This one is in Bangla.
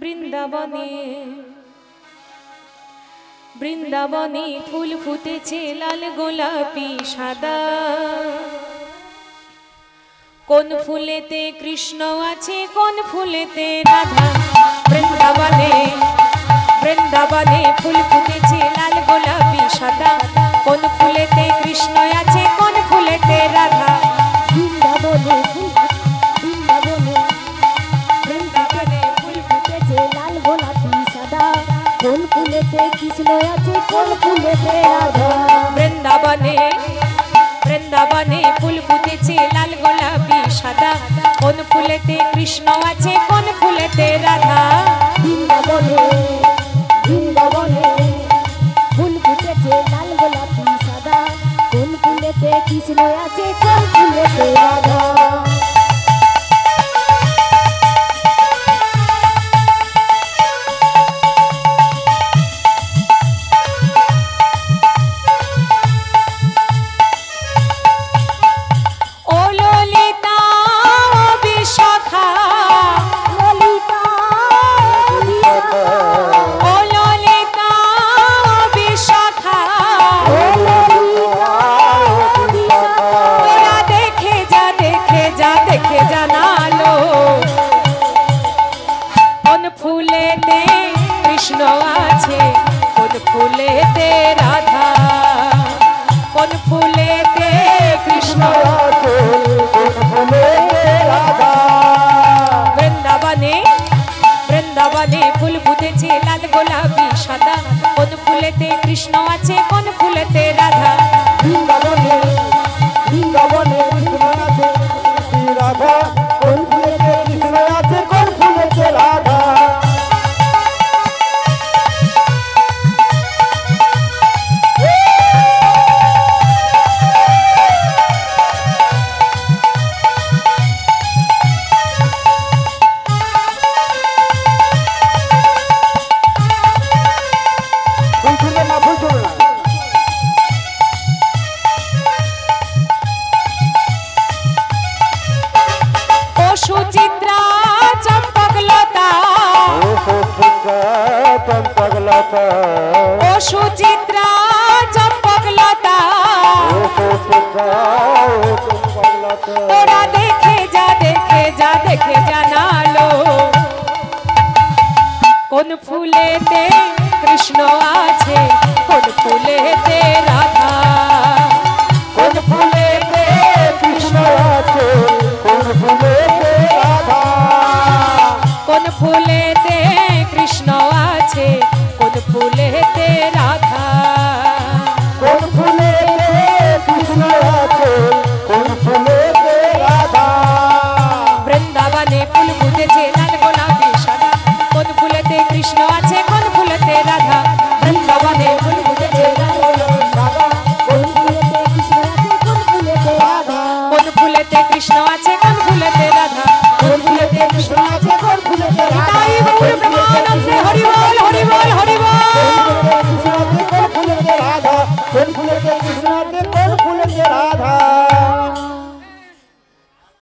বৃন্দাবনে বৃন্দাবনে ফুল ফুটেছে লাল গোলাপি সাদা। কোন ফুলেতে কৃষ্ণ আছে কোন ফুলেতে রাধা। বৃন্দাবনে বৃন্দাবনে ফুল ফুটেছে লাল গোলাপি সাদা। কোন ফুলেতে কৃষ্ণ আছে কোন ফুলেতে রাধা। বৃন্দাবনে বৃন্দাবনে বৃন্দাবনে ফুল ফুটেছে লাল গোলাপি সাদা। কোন ফুলেতে কৃষ্ণ আছে কোন ফুলেতে রাধা। বৃন্দাবনে বৃন্দাবনে ফুল ফুটেছে লাল গোলাপি সাদা। কোন ফুলেতে কৃষ্ণ আছে কোন ফুলেতে রাধা। বৃন্দাবনে বৃন্দাবনে ফুল ফুটেছে লাল গোলাপি সাদা। কোন ফুলেতে কৃষ্ণ আছে কোন ফুলেতে রাধা। কৃষ্ণ আছে কোন ফুলেতে রাধা। কোন ফুলেতে কৃষ্ণ আছে কোন ফুলেতে রাধা। বৃন্দাবনে বৃন্দাবনে ফুল ফুটেছে লাল গোলাপি সাদা। কোন ফুলেতে কৃষ্ণ আছে কোন ফুলেতে রাধা। বৃন্দাবনে বৃন্দাবনে কৃষ্ণ আছে রাধা। কোন ফুলেতে কৃষ্ণ আছে কোন ফুলেতে রাধা। সুচিত্রা চম্পকলতা ও সুচিত্রা চম্পকলতা। তোরা দেখে যা দেখে জানালো কোন ফুলেতে কৃষ্ণ আছে কোন ফুলেতে রাধা। কোন ফুলেতে কৃষ্ণ আছে কোন ফুলেতে রাধা। কোন ফুলেতে কৃষ্ণ আছে কোন ফুলেতে রাধা।